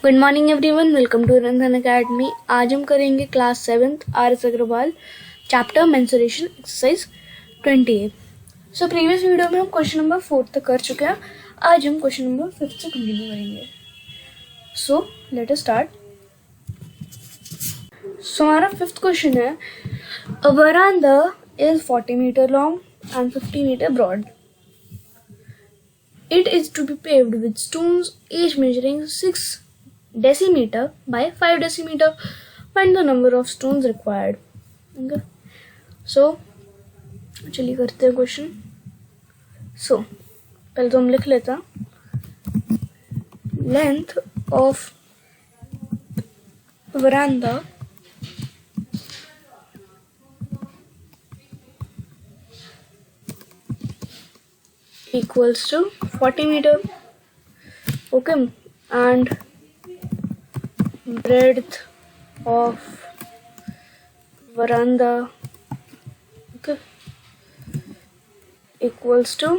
Good morning everyone, welcome to Randhan academy. आज हम करेंगे class 7th RS Agarwal chapter mensuration exercise 28। So previous video में हम क्वेश्चन नंबर 4 तक कर चुके हैं। आज हम क्वेश्चन नंबर 5 से कंटिन्यू करेंगे। So let us start. सो हमारा 5th क्वेश्चन है, a veranda is 40 metre long and 50 metre broad. It is to be paved with stones each measuring 6 decimeter by 5 decimeter. Find the number of stones required. Okay. So चलिए करते हैं question. सो पहले तो हम लिख लेते हैं, length of veranda equals to 40 meter, okay, and breadth of veranda, okay, equals to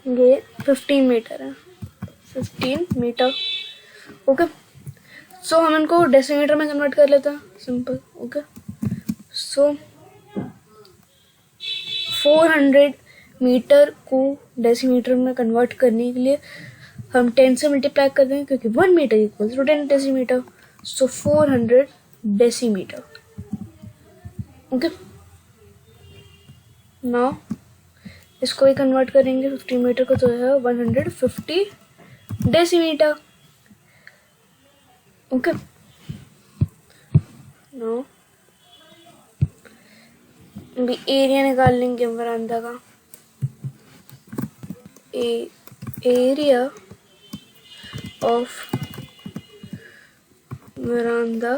ये 15 मीटर है, 15 मीटर, ओके। सो हम इनको डेसीमीटर में कन्वर्ट कर लेते हैं, सिंपल, ओके। सो 400 मीटर को डेसीमीटर में कन्वर्ट करने के लिए हम 10 से मल्टीप्लाई कर देंगे, क्योंकि 1 metre equals to 10 decimetre. So 400 decimetre, okay. Now इसको ही कन्वर्ट करेंगे 50 मीटर को, तो है 150 डेसीमीटर, ओके। नो अभी एरिया निकाल लेंगे वरांडा का। Area of veranda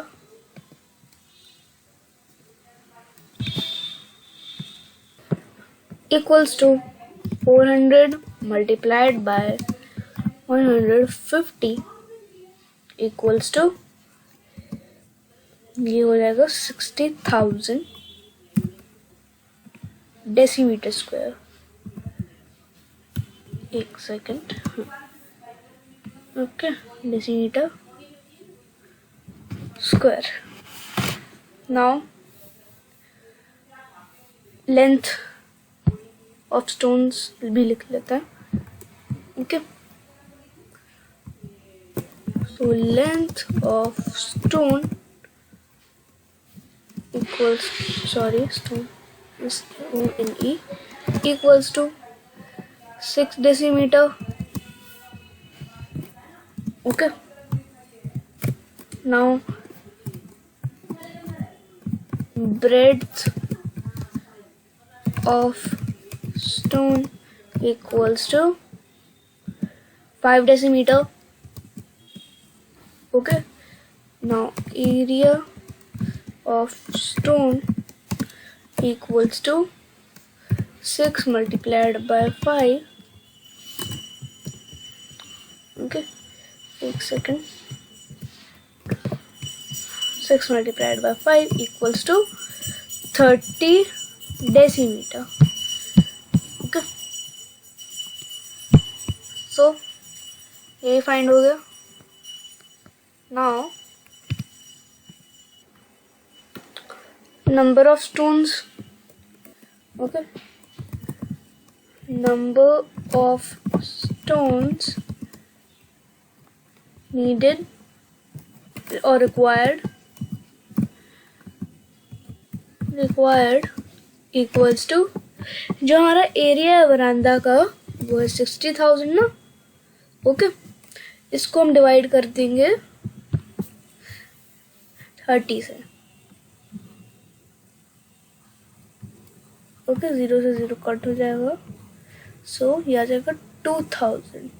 equals to 400 multiplied by 150 equals to, ये हो जाएगा 60,000 डेसीमीटर स्क्वायर। एक second, okay, decimetre square. Now length of stones भी लिख लेता है, okay. So length of stone equals, stone is O-N-E, equals to 6 decimeter, okay. Now breadth of stone equals to 5 decimeter, okay. Now area of stone equals to 6 multiplied by 5, okay. एक second, 6 multiplied by 5 equals to 30 decimeter, okay. So ये find हो गया। Now number of stones, okay, number of stones needed or required equals to, जो हमारा area है वरांडा का वो है 60,000 ना, ओके। इसको हम डिवाइड कर देंगे 30 से, ओके। 0 से 0 कट हो जाएगा, सो ये आ जाएगा 2000।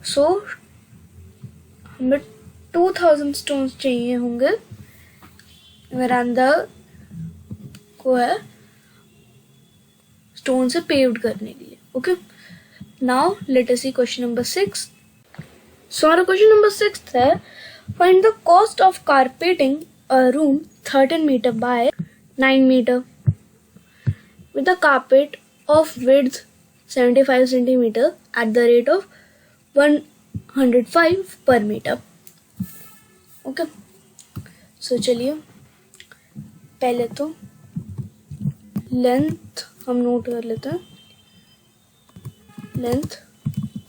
सो हमें 2000 स्टोन्स चाहिए होंगे वरांडा को है स्टोन से पेव्ड करने के लिए, okay. Now let us see question number 6। सो हमारा क्वेश्चन नंबर 6 है, find the cost of carpeting a room 13 meter by 9 meter. with a carpet of width 75 centimeter at the rate of 105 per meter. Okay so चलिए पहले तो length हम note कर लेते हैं. Length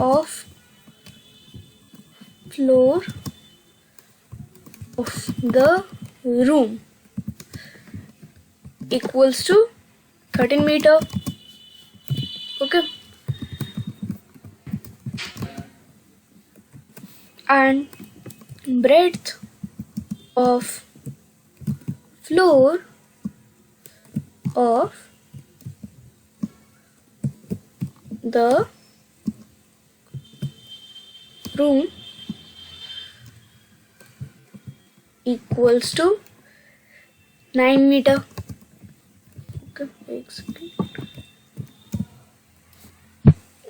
of floor of the room equals to 13 meter. Okay, and breadth of floor of the room equals to 9 meter. Okay, एक second.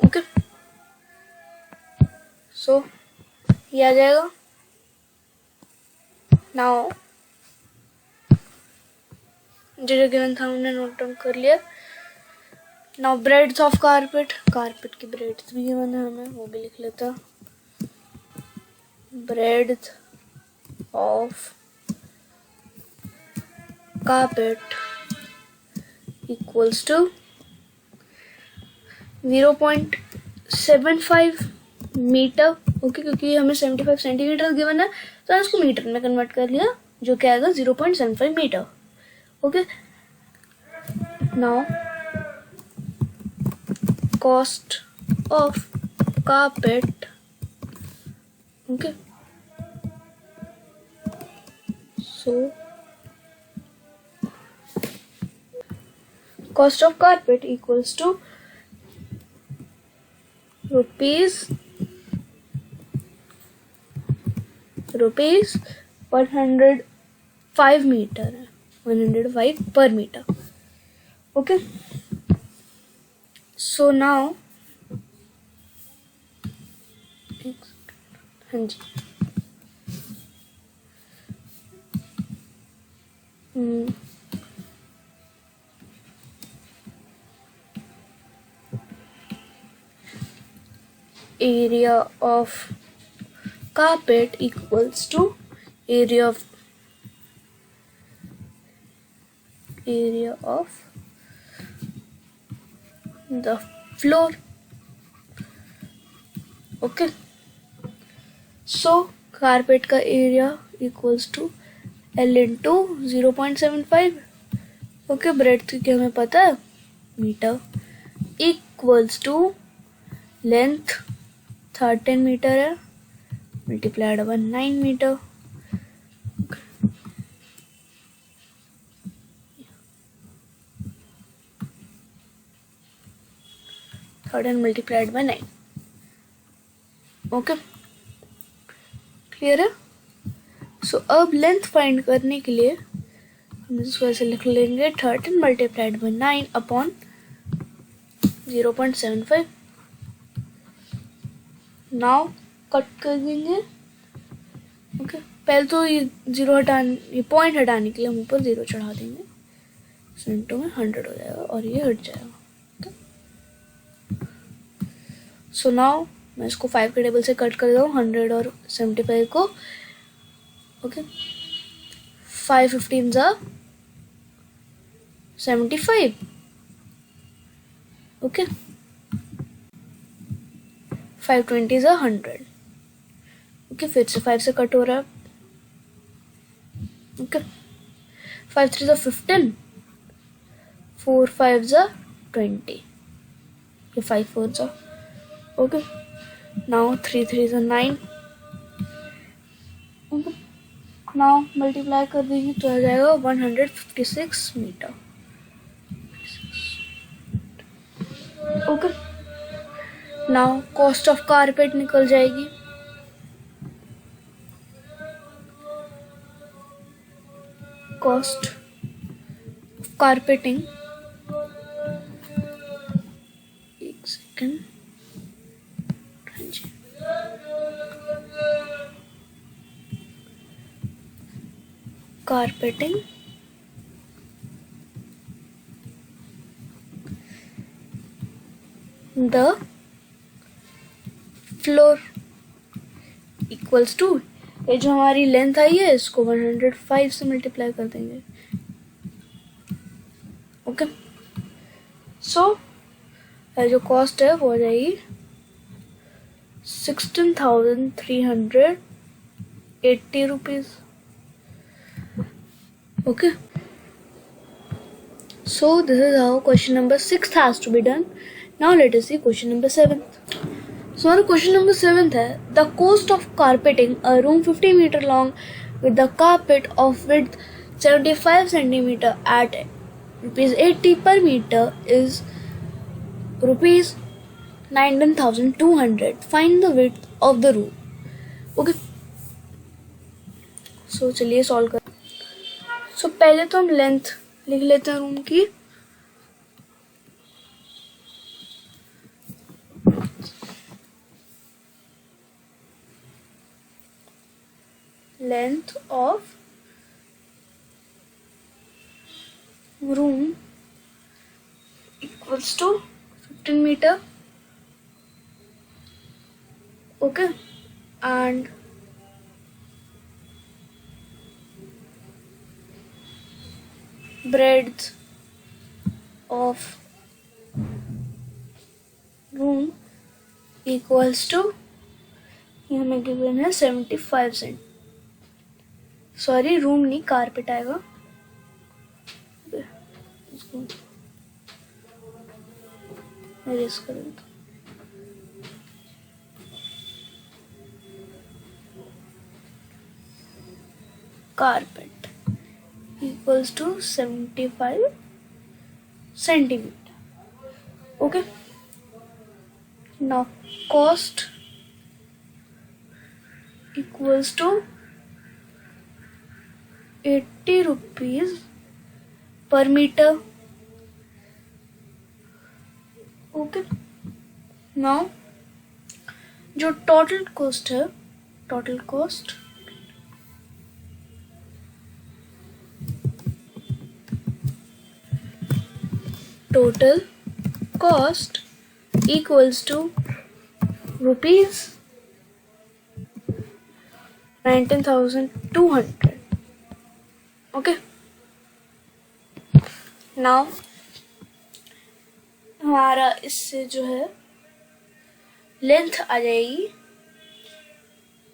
Okay, so ये आ जाएगा. नाउ जो गिवन था हमने नोट डाउन कर लिया. Now breadth of carpet, carpet की breadth भी गिवन है हमें, वो भी लिख लेता. Breadth of carpet equals to 0.75 metre. Okay, क्योंकि हमें 75 सेंटीमीटर गिवन है तो हमने इसको मीटर में कन्वर्ट कर लिया, जो क्या आएगा 0.75 metre. Okay, now cost of carpet. Okay, so cost of carpet equals to rupees 105 meter, 105 per meter. Okay, so now हाँ जी area of carpet equals to area of the floor. Okay, so carpet का area equals to L into 0.75. Okay, breadth की हमें पता है metre, equals to length 13 metre है multiplied by 9 metre. 13 multiplied by 9. Okay, clear है. So अब length find करने के लिए हम इसको ऐसे लिख लेंगे 13 multiplied by 9 upon 0.75. Now cut कर देंगे. ओके, पहले तो ये जीरो ये पॉइंट हटाने के लिए हम ऊपर 0 चढ़ा देंगे. सेंटो में 100 हो जाएगा और ये हट जाएगा. सो नाउ मैं इसको 5 के टेबल से कट कर दूँ 100 और 75 को. ओके, 5 15 जा 75. ओके, 5 20 जा 100. ओके, फिर से 5 से कट हो रहा है. ओके, 5 3 जा 15, 4 5 जा 20, ये 5 4 जा. ओके, नाउ 3 3 जा 9. ओके, नाउ मल्टीप्लाई कर देंगे तो आ जाएगा 156 metre. Okay, now cost of carpet निकल जाएगी. कॉस्ट ऑफ कारपेटिंग, एक second. carpeting the floor equals to, ये जो हमारी लेंथ आई है इसको 105 से मल्टीप्लाई कर देंगे. ओके, सो जो कॉस्ट है वो हो जाएगी 16,380 rupees. Okay, so this is how question number 6 has to be done. Now let us see question number 7. So our question number 7 है, the cost of carpeting a room 50 meter long with the carpet of width 75 centimeter at rupees 80 per meter is rupees 19,200. Find the width of the room. Okay, so चलिए solve कर. So पहले तो हम length लिख लेते हैं room की. Length of room equals to 15 metre. Okay, and breadth of room equals to, ये हमें गिवन है 75 सेंट. सॉरी, रूम नहीं, कारपेट आएगा. इसको एरेज कर देता. Carpet equals to 75 centimeter. Okay, now cost equals to 80 rupees per meter. Okay, now जो total cost है, total cost equals to rupees 19,200. Okay, now हमारा इससे जो है लेंथ आ जाएगी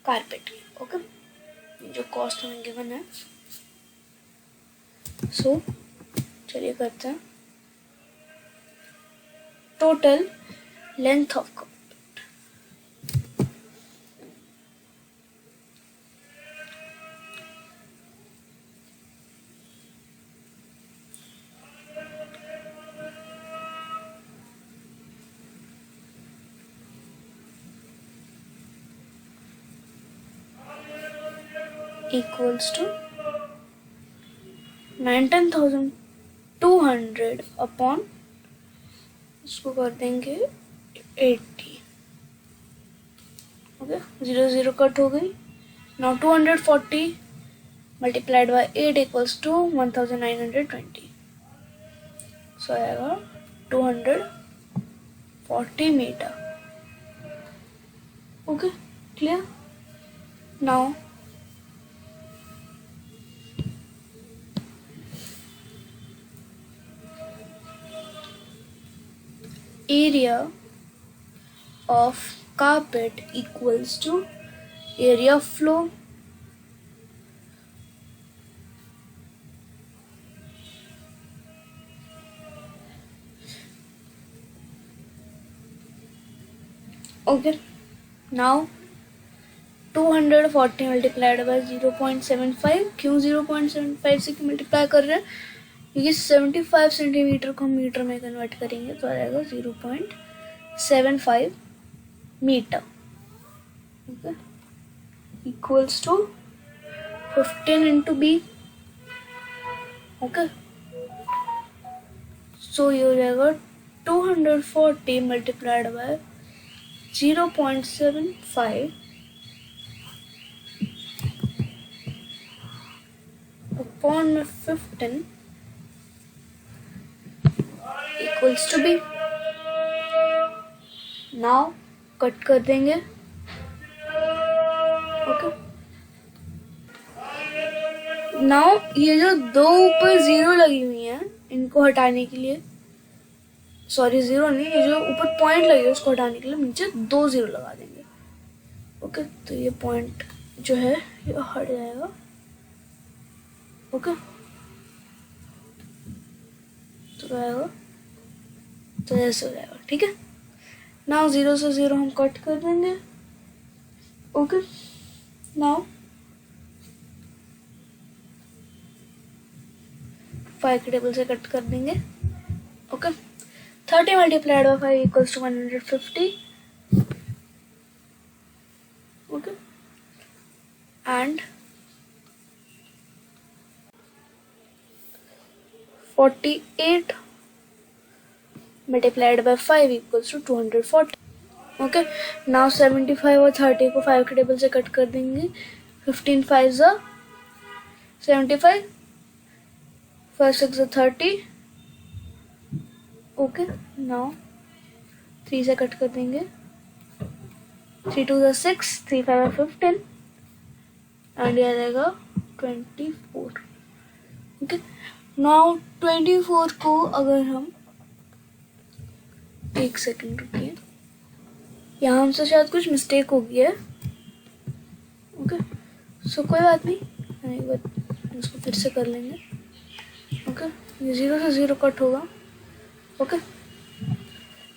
कारपेट की. ओके, जो कॉस्ट हमें गिवन है. सो चलिए करते हैं. Total length of carpet equals to 19,200 upon, इसको कर देंगे 80. ओके, 0 0 कट हो गई. Now 240 multiplied by 8 equals to 1920. So आएगा 240 metre. Okay, clear. Now area of carpet equals to area of floor. Okay, now 240 multiplied by 0.75. क्यों 0.75 से multiply कर रहे हैं? क्योंकि 75 सेंटीमीटर को हम मीटर में कन्वर्ट करेंगे तो आ जाएगा 0.75 metre. Okay, equals to 15 into b. Okay, so ये हो जाएगा 240 मल्टीप्लाइड बाय 0.75 अपॉन में 15 equals to b. Now cut कर देंगे। ओके, नाउ ये जो दो ऊपर जीरो लगी हुई है इनको हटाने के लिए, सॉरी जीरो नहीं, ये जो ऊपर पॉइंट लगी है उसको हटाने के लिए नीचे दो जीरो लगा देंगे। ओके, तो ये पॉइंट जो है ये हट जाएगा। ओके, तो आएगा तो ऐसे हो जाएगा। ठीक है, नाउ जीरो से जीरो हम कट कर देंगे। ओके, नाउ 5 के टेबल से कट कर देंगे। Okay, 30 multiplied by 5 equals to 150। Okay, and 48 multiplied by 5 equals to 240. Okay, now 75 और 30 को 5 के टेबल से कट कर देंगे। 15 5 ज़ा 75, 5 6 ज़ा 30। ओके, नाउ 3 से कट कर देंगे। 3 2 ज़ा 6, 3 5 15 एंड ये आ जाएगा 24। ओके, नाउ 24 को अगर हम, एक सेकेंड रुकिए, यहाँ हमसे शायद कुछ मिस्टेक हो गई है। ओके, सो कोई बात नहीं, हम एक बार इसको फिर से कर लेंगे। ओके, ये जीरो से जीरो कट होगा। ओके,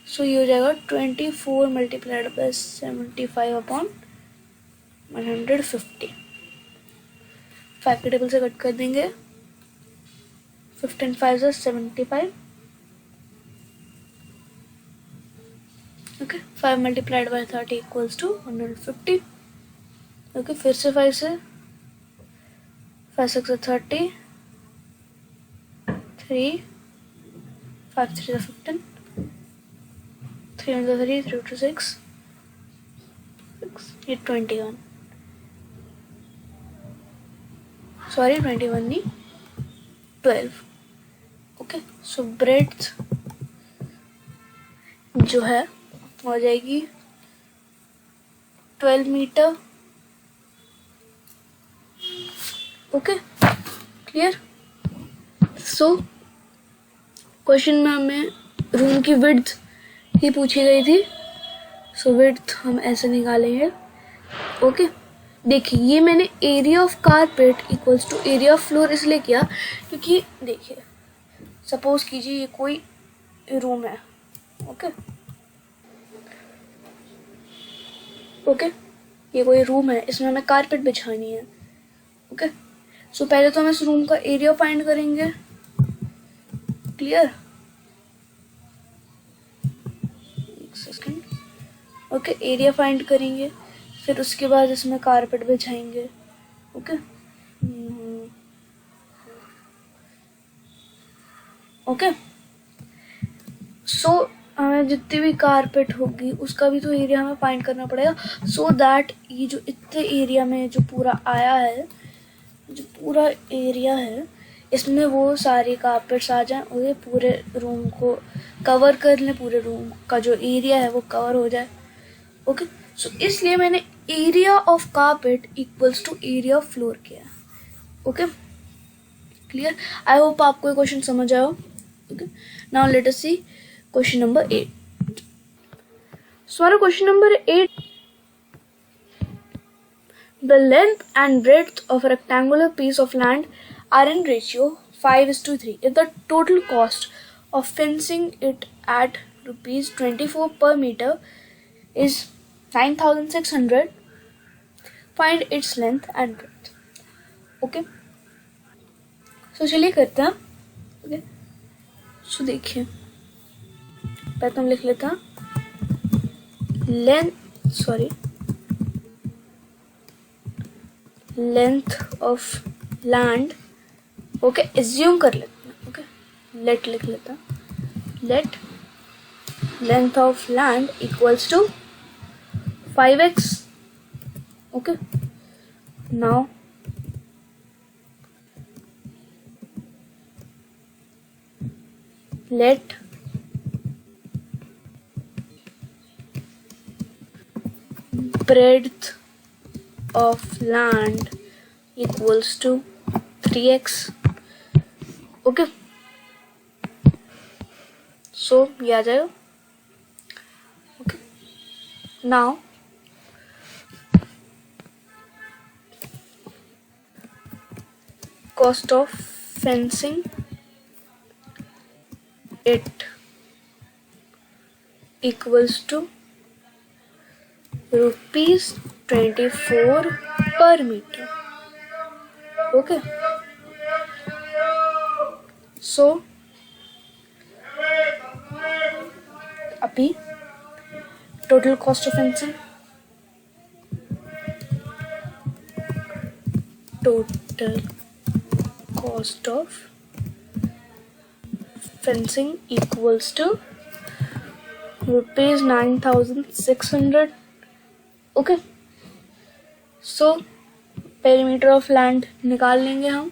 सो ये हो जाएगा 24 मल्टीप्लाइड बाय 75 अपॉन 150। 5 के टेबल से कट कर देंगे। 15 5 ज़ा 75। Okay, 5 multiplied by 30 equals to 150। Okay, फिर से 5 से, 5 6 ज़ा 30, 3 5 3 ज़ा 15, 3 1 ज़ा 3, 3 2 6, ये 21, सॉरी 21 नहीं 12। ओके, सो ब्रेड्थ जो है हो जाएगी 12 metre. Okay, clear. So question में हमें रूम की विड्थ ही पूछी गई थी, सो विड्थ हम ऐसे निकालेंगे। ओके, देखिए ये मैंने area of carpet equals to area of floor इसलिए किया क्योंकि देखिए सपोज कीजिए ये कोई रूम है। ओके, ओके, ये कोई रूम है, इसमें हमें कारपेट बिछानी है। ओके, सो पहले तो हम इस रूम का एरिया फाइंड करेंगे। क्लियर, एक सेकेंड। ओके, एरिया फाइंड करेंगे, फिर उसके बाद इसमें कारपेट बिछाएंगे। ओके, ओके, सो हमें जितनी भी कारपेट होगी उसका भी तो एरिया हमें फाइंड करना पड़ेगा, सो दैट ये जो इतने एरिया में जो पूरा आया है, जो पूरा एरिया है इसमें वो सारी कारपेट्स आ जाएं और ये पूरे रूम को कवर कर लें, पूरे रूम का जो एरिया है वो कवर हो जाए। ओके, सो इसलिए मैंने area of carpet equals to area of floor किया। ओके, क्लियर, आई होप आपको ये क्वेश्चन समझ आया। Okay, now let us see question number 8। So हमारा question number 8, the length and breadth of a rectangular piece of land are in ratio 5:3. If the total cost of fencing it at rupees 24 per meter is 9,600, find its length and breadth. Okay, so चलिए करते हैं। Okay, सो देखिए पहले तो हम लिख लेते हैं length of land. Okay, assume कर लेते हैं। ओके, लेट लिख लेते हैं, let length of land equals to 5x। Okay, now let breadth of land equals to 3x. Okay, so ये आ जाएगा. Okay, now cost of fencing it equals to rupees 24 per meter. Okay, so अभी total cost of fencing, total cost of fencing equals to rupees 9,600. Okay, so perimeter of land निकाल लेंगे हम.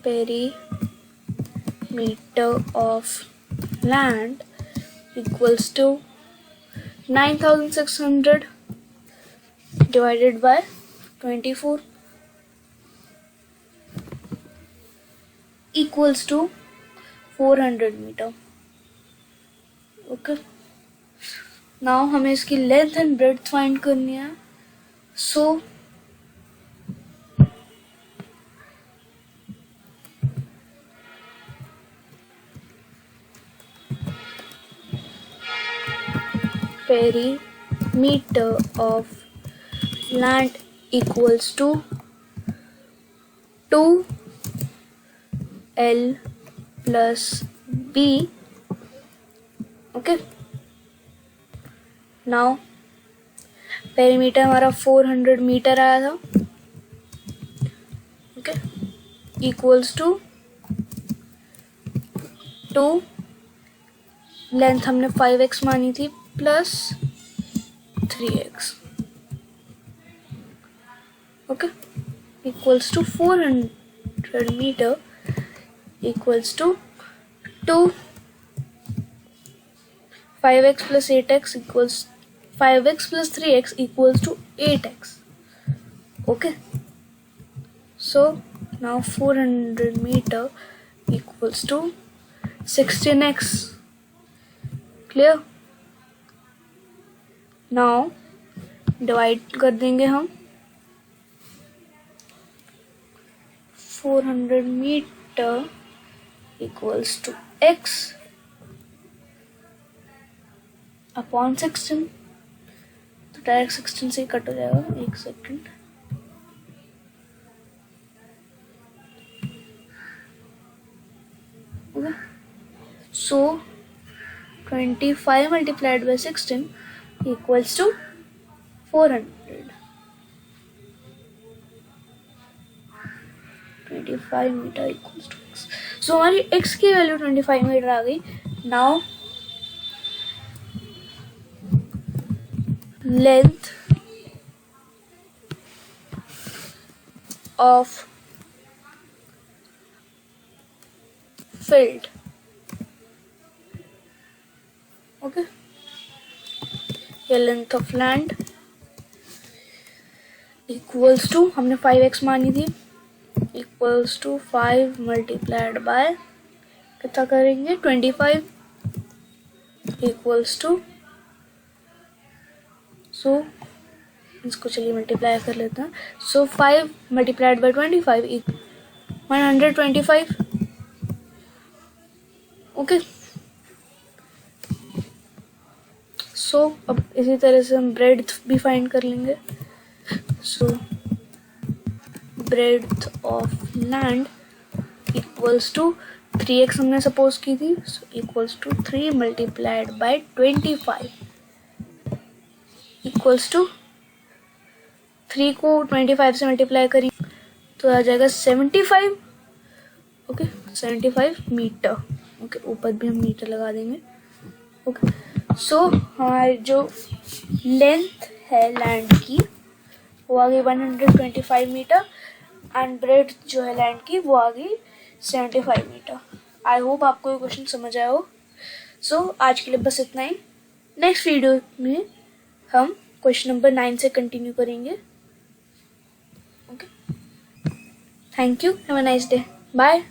Perimeter of land equals to 9,600 divided by 24 equals to 400 meter. Okay, now हमें इसकी length and breadth find करनी है. सो perimeter of land equals to 2L plus B. Okay, now perimeter हमारा 400 metre आया था. Okay, equals to 2 लेंथ हमने 5x मानी थी plus 3x. Okay, equals to 400 meter equals to 2 5x plus 8x equals 5x plus 3x equals to 8x. Okay, so now 400 meter equals to 16x. Clear? Now divide कर देंगे हम. 400 meter equals to x upon 16. तो direct 16 से cut हो जाएगा. एक second. Okay, so 25 multiplied by 16 equals to 400. 25 meter equals to x. So हमारी x की वैल्यू 25 मीटर आ गई. Now length of field. Okay, ये length of land equals to हमने 5x मानी थी इक्वल्स टू 5 मल्टीप्लाइड बाय कितना करेंगे 25 इक्वल्स टू. सो इसको चलिए मल्टीप्लाई कर लेते हैं. सो 5 मल्टीप्लाइड बाय 25 125. ओके, सो अब इसी तरह से हम ब्रेड्थ भी फाइंड कर लेंगे. So breadth of land equals to 3x हमने सपोज की थी. So equals to 3 multiplied by 25 equals to 3 को 25 से मल्टीप्लाई करें तो आ जाएगा 75. Okay, 75 metre. ओके, ऊपर भी हम मीटर लगा देंगे. ओके, सो हमारी जो लेंथ है लैंड की वो आ गई 125 मीटर एंड ब्रेड्थ जो है लैंड की वो आ गई 75 मीटर. आई होप आपको ये क्वेश्चन समझ आया हो. सो आज के लिए बस इतना ही। नेक्स्ट वीडियो में हम क्वेश्चन नंबर 9 से कंटिन्यू करेंगे। Okay, thank you, have a nice day, bye.